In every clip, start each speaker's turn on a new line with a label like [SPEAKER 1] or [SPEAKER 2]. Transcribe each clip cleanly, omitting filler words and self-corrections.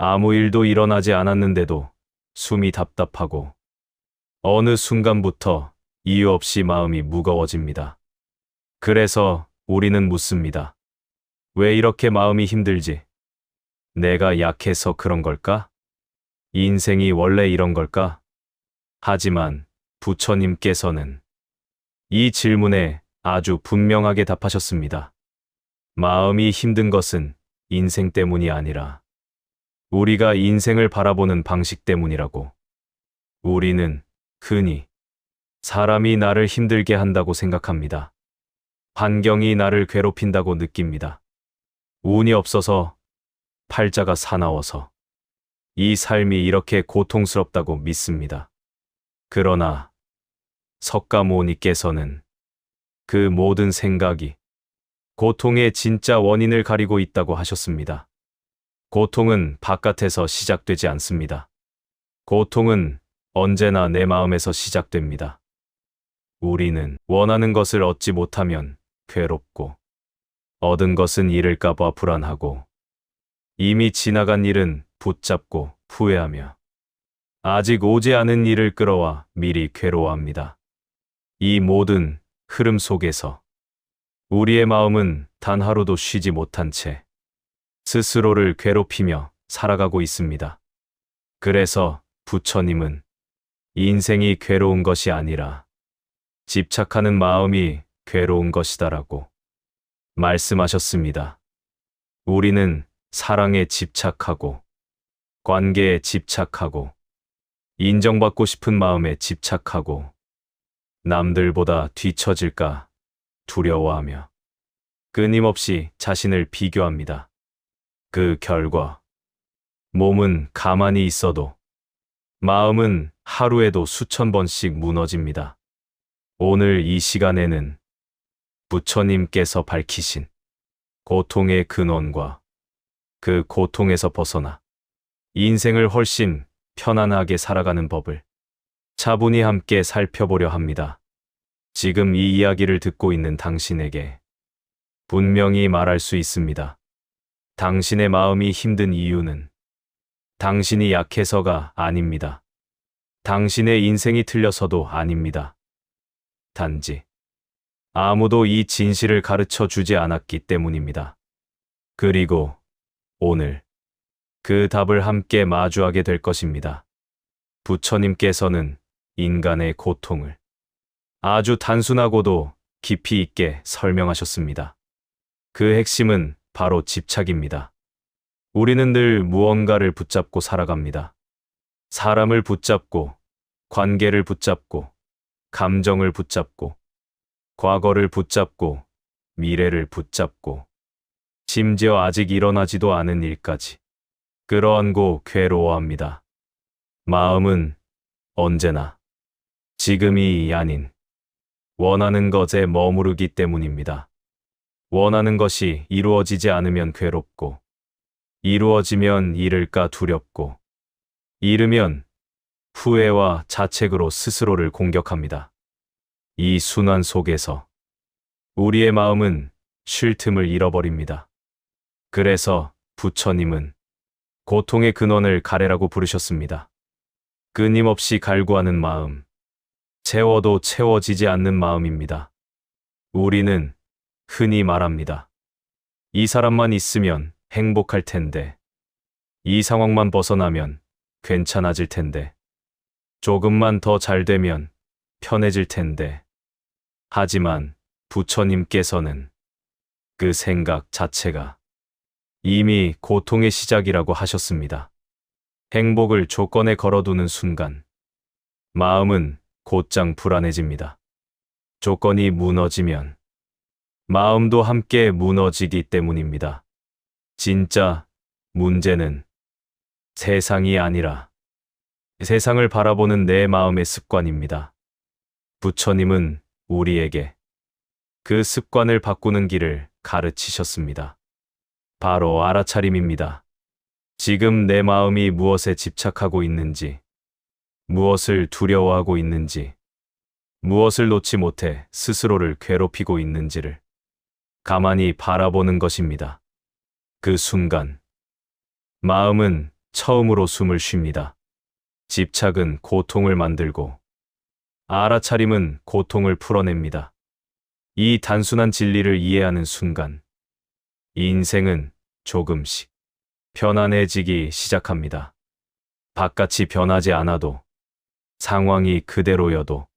[SPEAKER 1] 아무 일도 일어나지 않았는데도 숨이 답답하고 어느 순간부터 이유 없이 마음이 무거워집니다. 그래서 우리는 묻습니다. 왜 이렇게 마음이 힘들지? 내가 약해서 그런 걸까? 인생이 원래 이런 걸까? 하지만 부처님께서는 이 질문에 아주 분명하게 답하셨습니다. 마음이 힘든 것은 인생 때문이 아니라 우리가 인생을 바라보는 방식 때문이라고. 우리는 흔히 사람이 나를 힘들게 한다고 생각합니다. 환경이 나를 괴롭힌다고 느낍니다. 운이 없어서, 팔자가 사나워서, 이 삶이 이렇게 고통스럽다고 믿습니다. 그러나 석가모니께서는 그 모든 생각이 고통의 진짜 원인을 가리고 있다고 하셨습니다. 고통은 바깥에서 시작되지 않습니다. 고통은 언제나 내 마음에서 시작됩니다. 우리는 원하는 것을 얻지 못하면 괴롭고, 얻은 것은 잃을까봐 불안하고, 이미 지나간 일은 붙잡고 후회하며, 아직 오지 않은 일을 끌어와 미리 괴로워합니다. 이 모든 흐름 속에서 우리의 마음은 단 하루도 쉬지 못한 채 스스로를 괴롭히며 살아가고 있습니다. 그래서 부처님은 인생이 괴로운 것이 아니라 집착하는 마음이 괴로운 것이다라고 말씀하셨습니다. 우리는 사랑에 집착하고, 관계에 집착하고, 인정받고 싶은 마음에 집착하고, 남들보다 뒤처질까 두려워하며 끊임없이 자신을 비교합니다. 그 결과 몸은 가만히 있어도 마음은 하루에도 수천 번씩 무너집니다. 오늘 이 시간에는 부처님께서 밝히신 고통의 근원과 그 고통에서 벗어나 인생을 훨씬 편안하게 살아가는 법을 차분히 함께 살펴보려 합니다. 지금 이 이야기를 듣고 있는 당신에게 분명히 말할 수 있습니다. 당신의 마음이 힘든 이유는 당신이 약해서가 아닙니다. 당신의 인생이 틀려서도 아닙니다. 단지 아무도 이 진실을 가르쳐 주지 않았기 때문입니다. 그리고 오늘 그 답을 함께 마주하게 될 것입니다. 부처님께서는 인간의 고통을 아주 단순하고도 깊이 있게 설명하셨습니다. 그 핵심은 바로 집착입니다. 우리는 늘 무언가를 붙잡고 살아갑니다. 사람을 붙잡고, 관계를 붙잡고, 감정을 붙잡고, 과거를 붙잡고, 미래를 붙잡고, 심지어 아직 일어나지도 않은 일까지 끌어안고 괴로워합니다. 마음은 언제나 지금이 아닌 원하는 것에 머무르기 때문입니다. 원하는 것이 이루어지지 않으면 괴롭고, 이루어지면 잃을까 두렵고, 잃으면 후회와 자책으로 스스로를 공격합니다. 이 순환 속에서 우리의 마음은 쉴 틈을 잃어버립니다. 그래서 부처님은 고통의 근원을 가래라고 부르셨습니다. 끊임없이 갈구하는 마음, 채워도 채워지지 않는 마음입니다. 우리는 흔히 말합니다. 이 사람만 있으면 행복할 텐데, 이 상황만 벗어나면 괜찮아질 텐데, 조금만 더 잘 되면 편해질 텐데. 하지만 부처님께서는 그 생각 자체가 이미 고통의 시작이라고 하셨습니다. 행복을 조건에 걸어두는 순간 마음은 곧장 불안해집니다. 조건이 무너지면 마음도 함께 무너지기 때문입니다. 진짜 문제는 세상이 아니라 세상을 바라보는 내 마음의 습관입니다. 부처님은 우리에게 그 습관을 바꾸는 길을 가르치셨습니다. 바로 알아차림입니다. 지금 내 마음이 무엇에 집착하고 있는지, 무엇을 두려워하고 있는지, 무엇을 놓지 못해 스스로를 괴롭히고 있는지를 가만히 바라보는 것입니다. 그 순간 마음은 처음으로 숨을 쉽니다. 집착은 고통을 만들고 알아차림은 고통을 풀어냅니다. 이 단순한 진리를 이해하는 순간 인생은 조금씩 편안해지기 시작합니다. 바깥이 변하지 않아도, 상황이 그대로여도,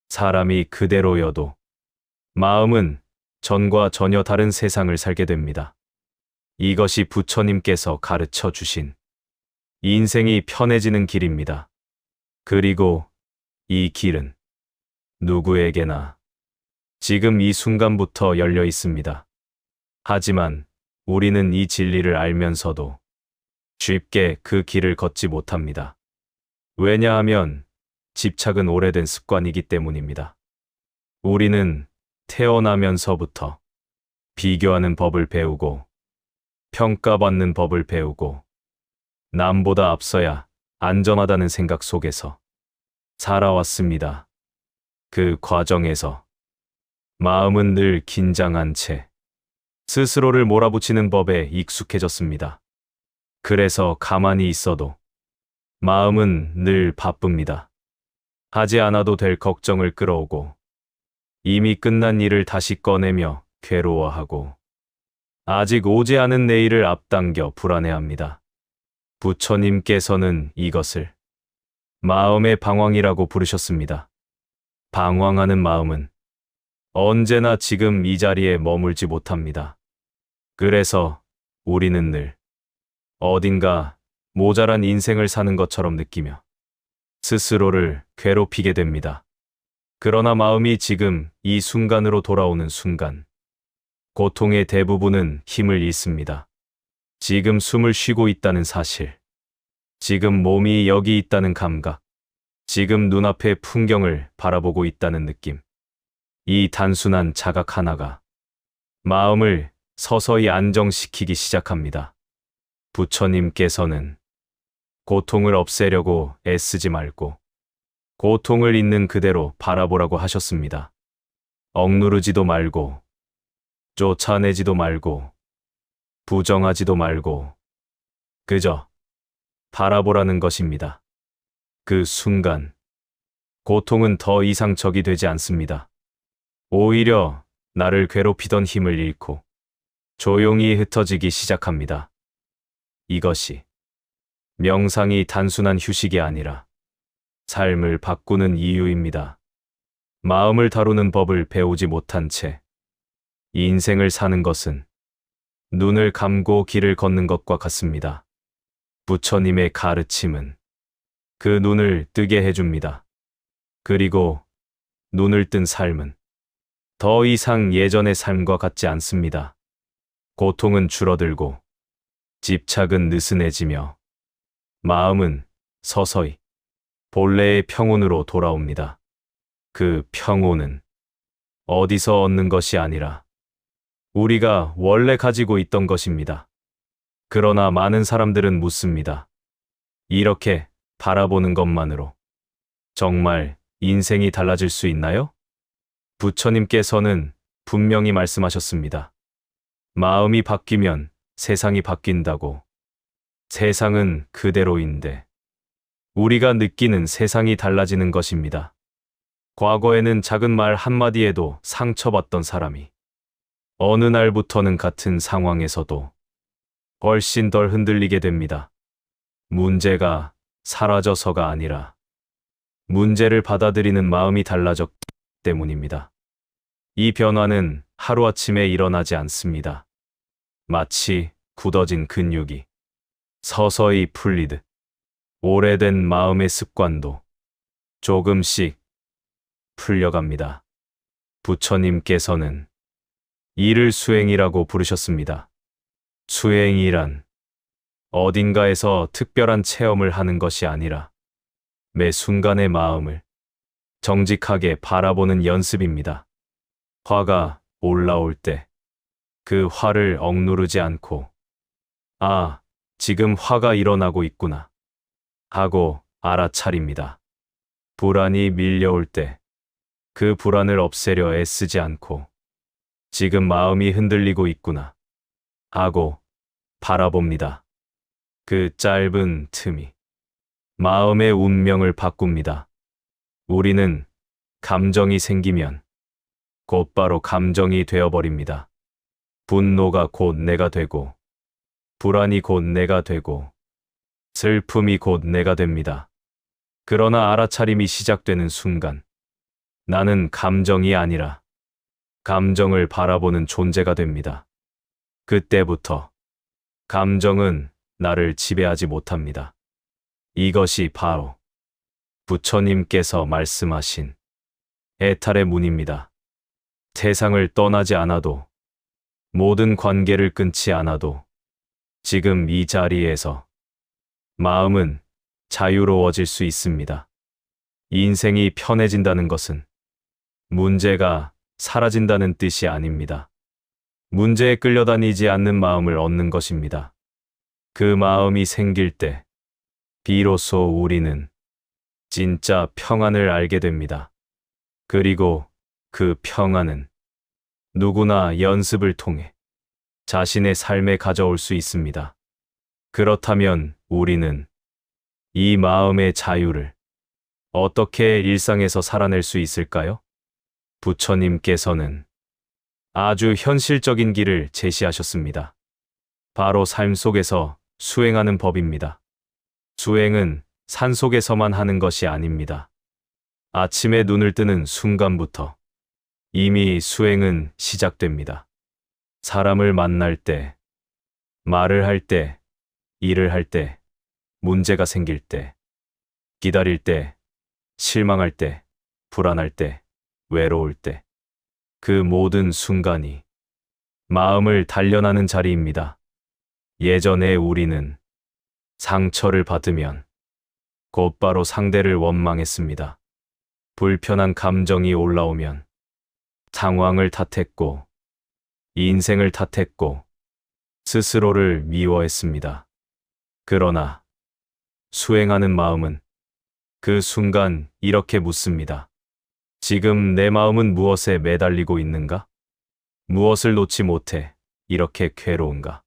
[SPEAKER 1] 사람이 그대로여도 마음은 전과 전혀 다른 세상을 살게 됩니다. 이것이 부처님께서 가르쳐 주신 인생이 편해지는 길입니다. 그리고 이 길은 누구에게나 지금 이 순간부터 열려 있습니다. 하지만 우리는 이 진리를 알면서도 쉽게 그 길을 걷지 못합니다. 왜냐하면 집착은 오래된 습관이기 때문입니다. 우리는 태어나면서부터 비교하는 법을 배우고 평가받는 법을 배우고 남보다 앞서야 안전하다는 생각 속에서 살아왔습니다. 그 과정에서 마음은 늘 긴장한 채 스스로를 몰아붙이는 법에 익숙해졌습니다. 그래서 가만히 있어도 마음은 늘 바쁩니다. 하지 않아도 될 걱정을 끌어오고 이미 끝난 일을 다시 꺼내며 괴로워하고 아직 오지 않은 내일을 앞당겨 불안해합니다. 부처님께서는 이것을 마음의 방황이라고 부르셨습니다. 방황하는 마음은 언제나 지금 이 자리에 머물지 못합니다. 그래서 우리는 늘 어딘가 모자란 인생을 사는 것처럼 느끼며 스스로를 괴롭히게 됩니다. 그러나 마음이 지금 이 순간으로 돌아오는 순간, 고통의 대부분은 힘을 잃습니다. 지금 숨을 쉬고 있다는 사실, 지금 몸이 여기 있다는 감각, 지금 눈앞의 풍경을 바라보고 있다는 느낌. 이 단순한 자각 하나가 마음을 서서히 안정시키기 시작합니다. 부처님께서는 고통을 없애려고 애쓰지 말고 고통을 있는 그대로 바라보라고 하셨습니다. 억누르지도 말고 쫓아내지도 말고 부정하지도 말고 그저 바라보라는 것입니다. 그 순간 고통은 더 이상 적이 되지 않습니다. 오히려 나를 괴롭히던 힘을 잃고 조용히 흩어지기 시작합니다. 이것이 명상이 단순한 휴식이 아니라 삶을 바꾸는 이유입니다. 마음을 다루는 법을 배우지 못한 채 인생을 사는 것은 눈을 감고 길을 걷는 것과 같습니다. 부처님의 가르침은 그 눈을 뜨게 해줍니다. 그리고 눈을 뜬 삶은 더 이상 예전의 삶과 같지 않습니다. 고통은 줄어들고 집착은 느슨해지며 마음은 서서히 본래의 평온으로 돌아옵니다. 그 평온은 어디서 얻는 것이 아니라 우리가 원래 가지고 있던 것입니다. 그러나 많은 사람들은 묻습니다. 이렇게 바라보는 것만으로 정말 인생이 달라질 수 있나요? 부처님께서는 분명히 말씀하셨습니다. 마음이 바뀌면 세상이 바뀐다고. 세상은 그대로인데 우리가 느끼는 세상이 달라지는 것입니다. 과거에는 작은 말 한마디에도 상처받던 사람이 어느 날부터는 같은 상황에서도 훨씬 덜 흔들리게 됩니다. 문제가 사라져서가 아니라 문제를 받아들이는 마음이 달라졌기 때문입니다. 이 변화는 하루아침에 일어나지 않습니다. 마치 굳어진 근육이 서서히 풀리듯 오래된 마음의 습관도 조금씩 풀려갑니다. 부처님께서는 이를 수행이라고 부르셨습니다. 수행이란 어딘가에서 특별한 체험을 하는 것이 아니라 매 순간의 마음을 정직하게 바라보는 연습입니다. 화가 올라올 때 그 화를 억누르지 않고 아, 지금 화가 일어나고 있구나 하고 알아차립니다. 불안이 밀려올 때 그 불안을 없애려 애쓰지 않고 지금 마음이 흔들리고 있구나 하고 바라봅니다. 그 짧은 틈이 마음의 운명을 바꿉니다. 우리는 감정이 생기면 곧바로 감정이 되어버립니다. 분노가 곧 내가 되고, 불안이 곧 내가 되고, 슬픔이 곧 내가 됩니다. 그러나 알아차림이 시작되는 순간, 나는 감정이 아니라 감정을 바라보는 존재가 됩니다. 그때부터 감정은 나를 지배하지 못합니다. 이것이 바로 부처님께서 말씀하신 해탈의 문입니다. 세상을 떠나지 않아도, 모든 관계를 끊지 않아도 지금 이 자리에서 마음은 자유로워질 수 있습니다. 인생이 편해진다는 것은 문제가 사라진다는 뜻이 아닙니다. 문제에 끌려다니지 않는 마음을 얻는 것입니다. 그 마음이 생길 때 비로소 우리는 진짜 평안을 알게 됩니다. 그리고 그 평안은 누구나 연습을 통해 자신의 삶에 가져올 수 있습니다. 그렇다면 우리는 이 마음의 자유를 어떻게 일상에서 살아낼 수 있을까요? 부처님께서는 아주 현실적인 길을 제시하셨습니다. 바로 삶 속에서 수행하는 법입니다. 수행은 산속에서만 하는 것이 아닙니다. 아침에 눈을 뜨는 순간부터 이미 수행은 시작됩니다. 사람을 만날 때, 말을 할 때, 일을 할 때, 문제가 생길 때, 기다릴 때, 실망할 때, 불안할 때, 외로울 때, 그 모든 순간이 마음을 단련하는 자리입니다. 예전에 우리는 상처를 받으면 곧바로 상대를 원망했습니다. 불편한 감정이 올라오면 상황을 탓했고, 인생을 탓했고, 스스로를 미워했습니다. 그러나 수행하는 마음은 그 순간 이렇게 묻습니다. 지금 내 마음은 무엇에 매달리고 있는가? 무엇을 놓지 못해 이렇게 괴로운가?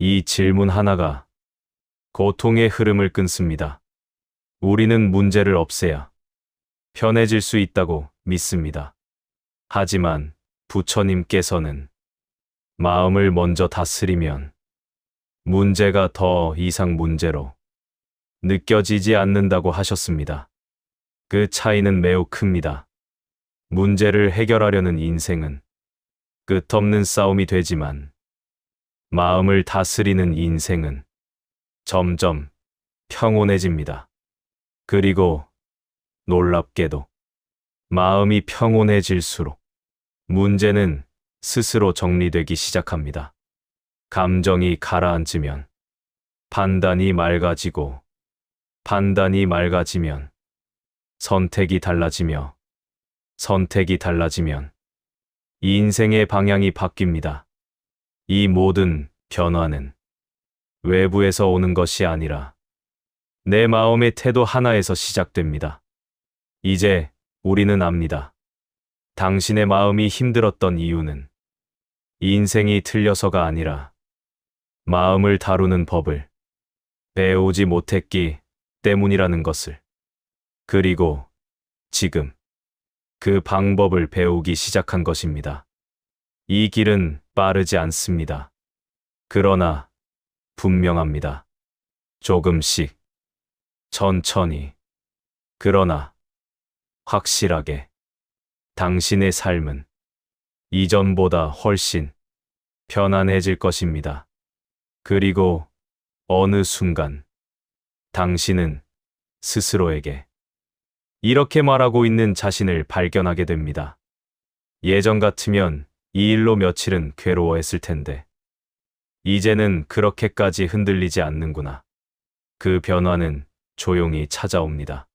[SPEAKER 1] 이 질문 하나가 고통의 흐름을 끊습니다. 우리는 문제를 없애야 편해질 수 있다고 믿습니다. 하지만 부처님께서는 마음을 먼저 다스리면 문제가 더 이상 문제로 느껴지지 않는다고 하셨습니다. 그 차이는 매우 큽니다. 문제를 해결하려는 인생은 끝없는 싸움이 되지만 마음을 다스리는 인생은 점점 평온해집니다. 그리고 놀랍게도 마음이 평온해질수록 문제는 스스로 정리되기 시작합니다. 감정이 가라앉으면 판단이 맑아지고, 판단이 맑아지면 선택이 달라지며, 선택이 달라지면 인생의 방향이 바뀝니다. 이 모든 변화는 외부에서 오는 것이 아니라 내 마음의 태도 하나에서 시작됩니다. 이제 우리는 압니다. 당신의 마음이 힘들었던 이유는 인생이 틀려서가 아니라 마음을 다루는 법을 배우지 못했기 때문이라는 것을. 그리고 지금 그 방법을 배우기 시작한 것입니다. 이 길은 빠르지 않습니다. 그러나 분명합니다. 조금씩, 천천히, 그러나 확실하게 당신의 삶은 이전보다 훨씬 편안해질 것입니다. 그리고 어느 순간 당신은 스스로에게 이렇게 말하고 있는 자신을 발견하게 됩니다. 예전 같으면 이 일로 며칠은 괴로워했을 텐데 이제는 그렇게까지 흔들리지 않는구나. 그 변화는 조용히 찾아옵니다.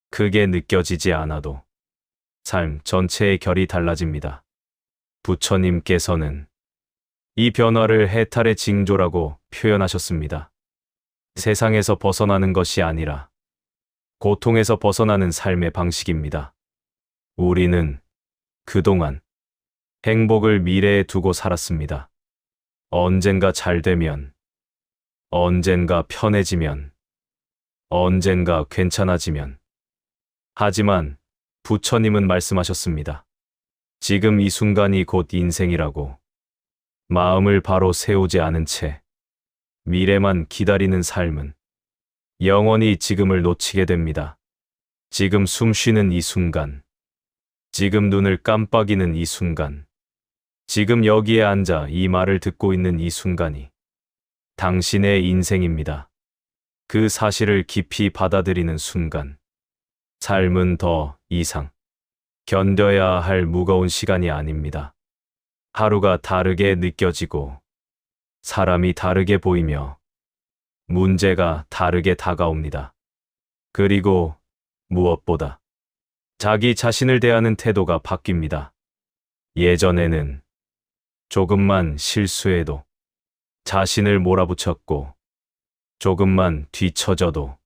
[SPEAKER 1] 크게 느껴지지 않아도 삶 전체의 결이 달라집니다. 부처님께서는 이 변화를 해탈의 징조라고 표현하셨습니다. 세상에서 벗어나는 것이 아니라 고통에서 벗어나는 삶의 방식입니다. 우리는 그동안 행복을 미래에 두고 살았습니다. 언젠가 잘 되면, 언젠가 편해지면, 언젠가 괜찮아지면. 하지만 부처님은 말씀하셨습니다. 지금 이 순간이 곧 인생이라고. 마음을 바로 세우지 않은 채 미래만 기다리는 삶은 영원히 지금을 놓치게 됩니다. 지금 숨 쉬는 이 순간, 지금 눈을 깜빡이는 이 순간, 지금 여기에 앉아 이 말을 듣고 있는 이 순간이 당신의 인생입니다. 그 사실을 깊이 받아들이는 순간, 삶은 더 이상 견뎌야 할 무거운 시간이 아닙니다. 하루가 다르게 느껴지고, 사람이 다르게 보이며, 문제가 다르게 다가옵니다. 그리고 무엇보다 자기 자신을 대하는 태도가 바뀝니다. 예전에는 조금만 실수해도 자신을 몰아붙였고, 조금만 뒤처져도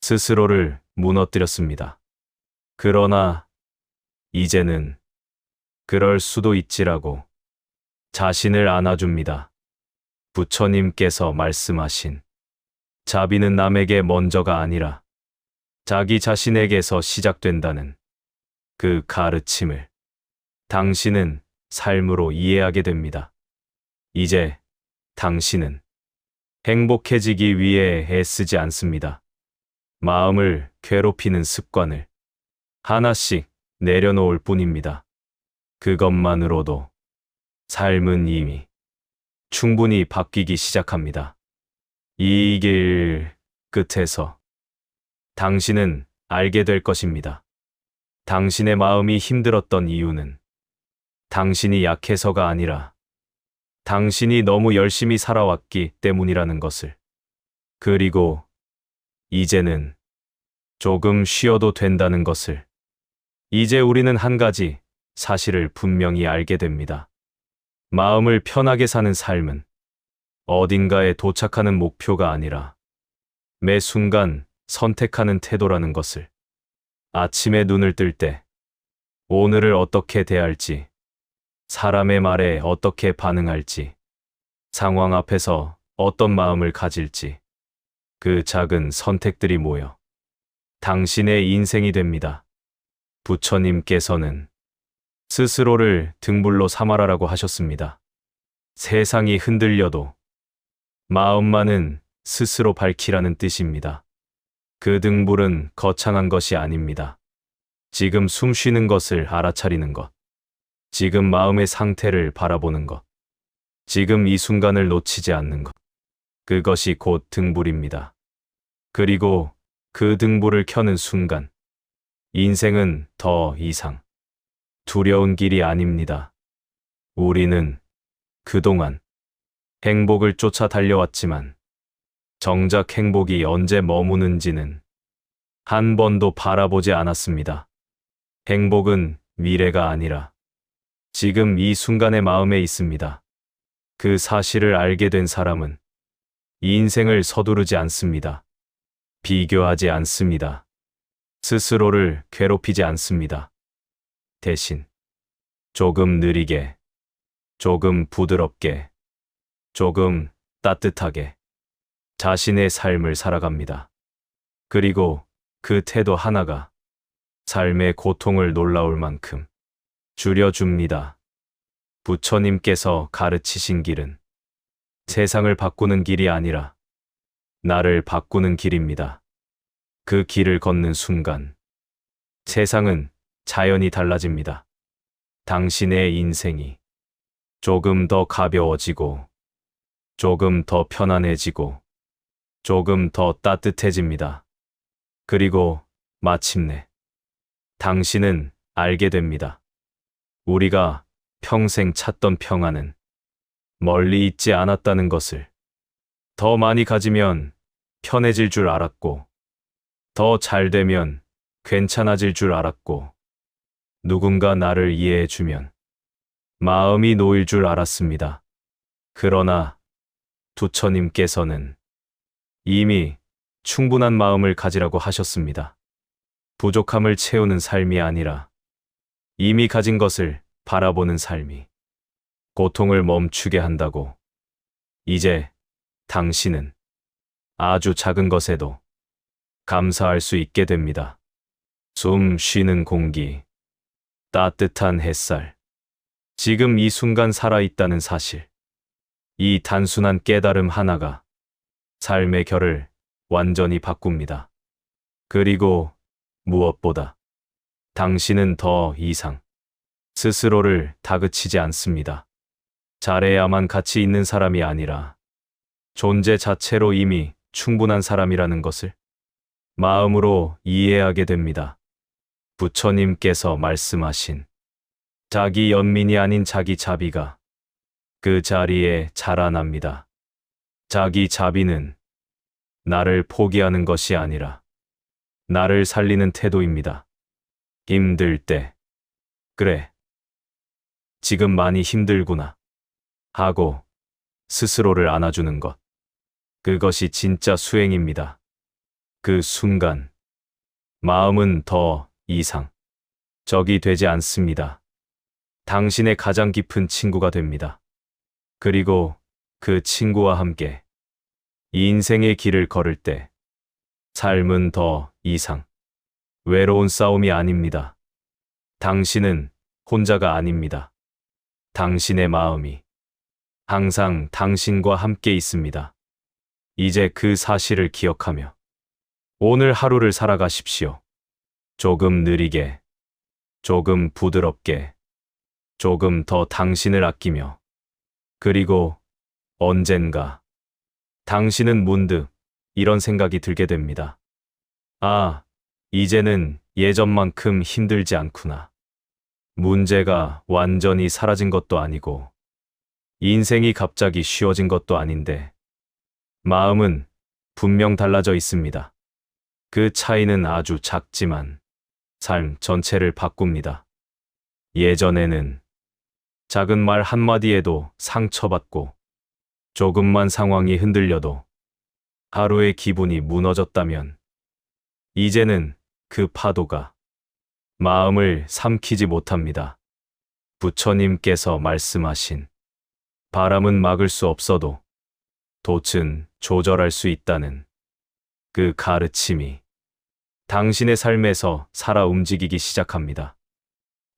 [SPEAKER 1] 스스로를 무너뜨렸습니다. 그러나 이제는 그럴 수도 있지라고 자신을 안아줍니다. 부처님께서 말씀하신 자비는 남에게 먼저가 아니라 자기 자신에게서 시작된다는 그 가르침을 당신은 삶으로 이해하게 됩니다. 이제 당신은 행복해지기 위해 애쓰지 않습니다. 마음을 괴롭히는 습관을 하나씩 내려놓을 뿐입니다. 그것만으로도 삶은 이미 충분히 바뀌기 시작합니다. 이 길 끝에서 당신은 알게 될 것입니다. 당신의 마음이 힘들었던 이유는 당신이 약해서가 아니라 당신이 너무 열심히 살아왔기 때문이라는 것을. 그리고 이제는 조금 쉬어도 된다는 것을. 이제 우리는 한 가지 사실을 분명히 알게 됩니다. 마음을 편하게 사는 삶은 어딘가에 도착하는 목표가 아니라 매 순간 선택하는 태도라는 것을. 아침에 눈을 뜰 때 오늘을 어떻게 대할지, 사람의 말에 어떻게 반응할지, 상황 앞에서 어떤 마음을 가질지, 그 작은 선택들이 모여 당신의 인생이 됩니다. 부처님께서는 스스로를 등불로 삼아라라고 하셨습니다. 세상이 흔들려도 마음만은 스스로 밝히라는 뜻입니다. 그 등불은 거창한 것이 아닙니다. 지금 숨 쉬는 것을 알아차리는 것, 지금 마음의 상태를 바라보는 것, 지금 이 순간을 놓치지 않는 것, 그것이 곧 등불입니다. 그리고 그 등불을 켜는 순간, 인생은 더 이상 두려운 길이 아닙니다. 우리는 그동안 행복을 쫓아 달려왔지만 정작 행복이 언제 머무는지는 한 번도 바라보지 않았습니다. 행복은 미래가 아니라 지금 이 순간의 마음에 있습니다. 그 사실을 알게 된 사람은 인생을 서두르지 않습니다. 비교하지 않습니다. 스스로를 괴롭히지 않습니다. 대신 조금 느리게, 조금 부드럽게, 조금 따뜻하게 자신의 삶을 살아갑니다. 그리고 그 태도 하나가 삶의 고통을 놀라울 만큼 줄여줍니다. 부처님께서 가르치신 길은 세상을 바꾸는 길이 아니라 나를 바꾸는 길입니다. 그 길을 걷는 순간 세상은 자연히 달라집니다. 당신의 인생이 조금 더 가벼워지고, 조금 더 편안해지고, 조금 더 따뜻해집니다. 그리고 마침내 당신은 알게 됩니다. 우리가 평생 찾던 평안은 멀리 있지 않았다는 것을. 더 많이 가지면 편해질 줄 알았고, 더 잘 되면 괜찮아질 줄 알았고, 누군가 나를 이해해주면 마음이 놓일 줄 알았습니다. 그러나 부처님께서는 이미 충분한 마음을 가지라고 하셨습니다. 부족함을 채우는 삶이 아니라 이미 가진 것을 바라보는 삶이 고통을 멈추게 한다고. 이제 당신은 아주 작은 것에도 감사할 수 있게 됩니다. 숨 쉬는 공기, 따뜻한 햇살, 지금 이 순간 살아있다는 사실. 이 단순한 깨달음 하나가 삶의 결을 완전히 바꿉니다. 그리고 무엇보다 당신은 더 이상 스스로를 다그치지 않습니다. 잘해야만 가치 있는 사람이 아니라 존재 자체로 이미 충분한 사람이라는 것을 마음으로 이해하게 됩니다. 부처님께서 말씀하신 자기 연민이 아닌 자기 자비가 그 자리에 자라납니다. 자기 자비는 나를 포기하는 것이 아니라 나를 살리는 태도입니다. 힘들 때, 그래, 지금 많이 힘들구나 하고 스스로를 안아주는 것. 그것이 진짜 수행입니다. 그 순간, 마음은 더 이상 적이 되지 않습니다. 당신의 가장 깊은 친구가 됩니다. 그리고 그 친구와 함께 이 인생의 길을 걸을 때 삶은 더 이상 외로운 싸움이 아닙니다. 당신은 혼자가 아닙니다. 당신의 마음이 항상 당신과 함께 있습니다. 이제 그 사실을 기억하며 오늘 하루를 살아가십시오. 조금 느리게, 조금 부드럽게, 조금 더 당신을 아끼며, 그리고 언젠가 당신은 문득 이런 생각이 들게 됩니다. 아, 이제는 예전만큼 힘들지 않구나. 문제가 완전히 사라진 것도 아니고, 인생이 갑자기 쉬워진 것도 아닌데, 마음은 분명 달라져 있습니다. 그 차이는 아주 작지만 삶 전체를 바꿉니다. 예전에는 작은 말 한마디에도 상처받고 조금만 상황이 흔들려도 하루의 기분이 무너졌다면 이제는 그 파도가 마음을 삼키지 못합니다. 부처님께서 말씀하신 바람은 막을 수 없어도 돛은 조절할 수 있다는 그 가르침이 당신의 삶에서 살아 움직이기 시작합니다.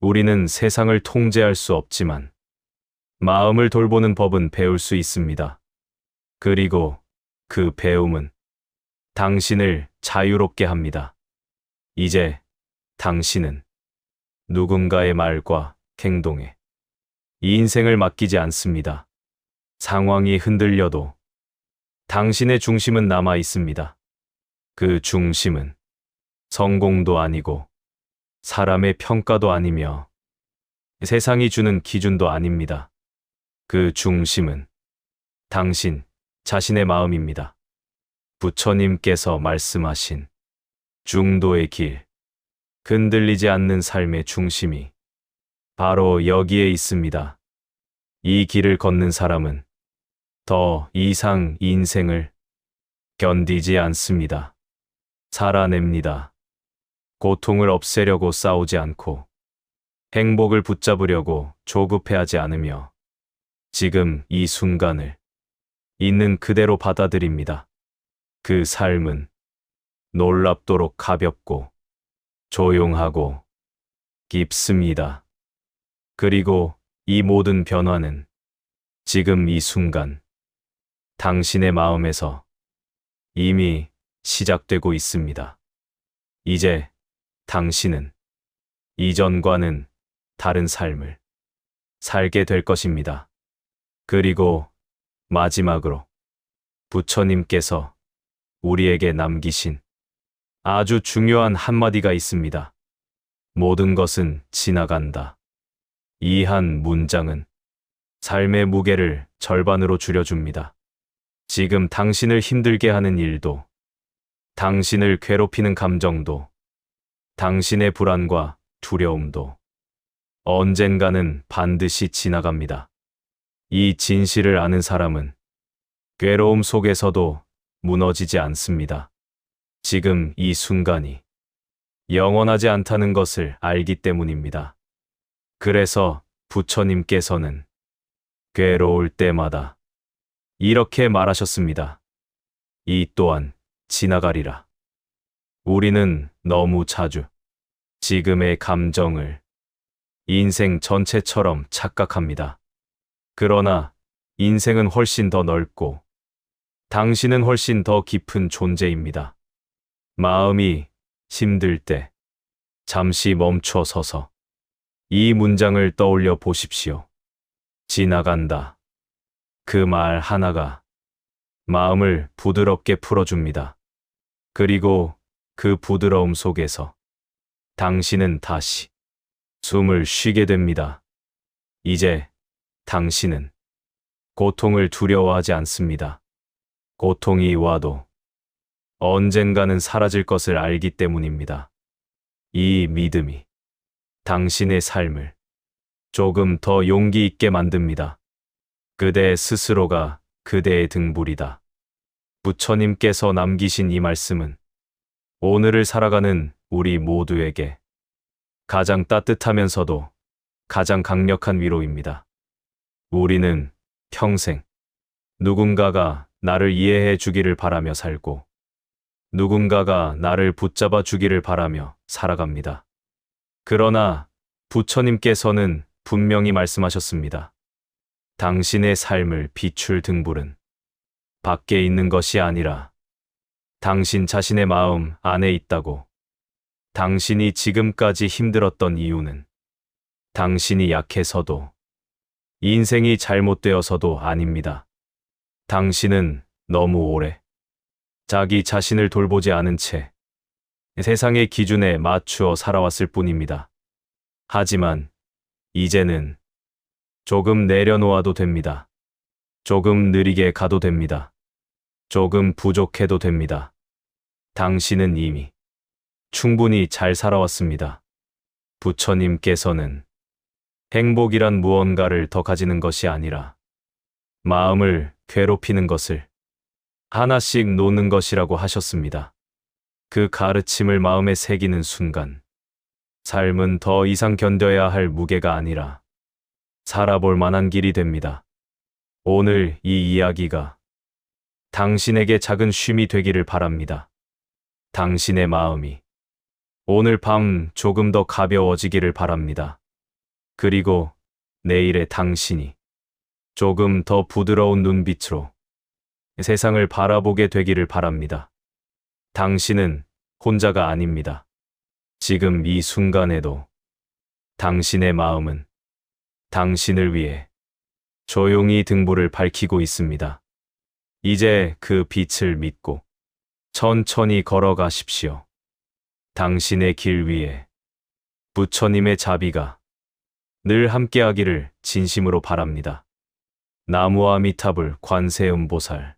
[SPEAKER 1] 우리는 세상을 통제할 수 없지만 마음을 돌보는 법은 배울 수 있습니다. 그리고 그 배움은 당신을 자유롭게 합니다. 이제 당신은 누군가의 말과 행동에 이 인생을 맡기지 않습니다. 상황이 흔들려도 당신의 중심은 남아 있습니다. 그 중심은 성공도 아니고 사람의 평가도 아니며 세상이 주는 기준도 아닙니다. 그 중심은 당신 자신의 마음입니다. 부처님께서 말씀하신 중도의 길, 흔들리지 않는 삶의 중심이 바로 여기에 있습니다. 이 길을 걷는 사람은 더 이상 인생을 견디지 않습니다. 살아냅니다. 고통을 없애려고 싸우지 않고 행복을 붙잡으려고 조급해하지 않으며 지금 이 순간을 있는 그대로 받아들입니다. 그 삶은 놀랍도록 가볍고 조용하고 깊습니다. 그리고 이 모든 변화는 지금 이 순간 당신의 마음에서 이미 시작되고 있습니다. 이제 당신은 이전과는 다른 삶을 살게 될 것입니다. 그리고 마지막으로 부처님께서 우리에게 남기신 아주 중요한 한마디가 있습니다. 모든 것은 지나간다. 이 한 문장은 삶의 무게를 절반으로 줄여줍니다. 지금 당신을 힘들게 하는 일도, 당신을 괴롭히는 감정도, 당신의 불안과 두려움도 언젠가는 반드시 지나갑니다. 이 진실을 아는 사람은 괴로움 속에서도 무너지지 않습니다. 지금 이 순간이 영원하지 않다는 것을 알기 때문입니다. 그래서 부처님께서는 괴로울 때마다 이렇게 말하셨습니다. 이 또한 지나가리라. 우리는 너무 자주 지금의 감정을 인생 전체처럼 착각합니다. 그러나 인생은 훨씬 더 넓고 당신은 훨씬 더 깊은 존재입니다. 마음이 힘들 때 잠시 멈춰 서서 이 문장을 떠올려 보십시오. 지나간다. 그 말 하나가 마음을 부드럽게 풀어줍니다. 그리고 그 부드러움 속에서 당신은 다시 숨을 쉬게 됩니다. 이제 당신은 고통을 두려워하지 않습니다. 고통이 와도 언젠가는 사라질 것을 알기 때문입니다. 이 믿음이 당신의 삶을 조금 더 용기 있게 만듭니다. 그대 스스로가 그대의 등불이다. 부처님께서 남기신 이 말씀은 오늘을 살아가는 우리 모두에게 가장 따뜻하면서도 가장 강력한 위로입니다. 우리는 평생 누군가가 나를 이해해 주기를 바라며 살고 누군가가 나를 붙잡아 주기를 바라며 살아갑니다. 그러나 부처님께서는 분명히 말씀하셨습니다. 당신의 삶을 비출 등불은 밖에 있는 것이 아니라 당신 자신의 마음 안에 있다고. 당신이 지금까지 힘들었던 이유는 당신이 약해서도 인생이 잘못되어서도 아닙니다. 당신은 너무 오래 자기 자신을 돌보지 않은 채 세상의 기준에 맞추어 살아왔을 뿐입니다. 하지만 이제는 조금 내려놓아도 됩니다. 조금 느리게 가도 됩니다. 조금 부족해도 됩니다. 당신은 이미 충분히 잘 살아왔습니다. 부처님께서는 행복이란 무언가를 더 가지는 것이 아니라 마음을 괴롭히는 것을 하나씩 놓는 것이라고 하셨습니다. 그 가르침을 마음에 새기는 순간 삶은 더 이상 견뎌야 할 무게가 아니라 살아볼 만한 길이 됩니다. 오늘 이 이야기가 당신에게 작은 쉼이 되기를 바랍니다. 당신의 마음이 오늘 밤 조금 더 가벼워지기를 바랍니다. 그리고 내일의 당신이 조금 더 부드러운 눈빛으로 세상을 바라보게 되기를 바랍니다. 당신은 혼자가 아닙니다. 지금 이 순간에도 당신의 마음은 당신을 위해 조용히 등불을 밝히고 있습니다. 이제 그 빛을 믿고 천천히 걸어가십시오. 당신의 길 위에 부처님의 자비가 늘 함께하기를 진심으로 바랍니다. 나무아미타불 관세음보살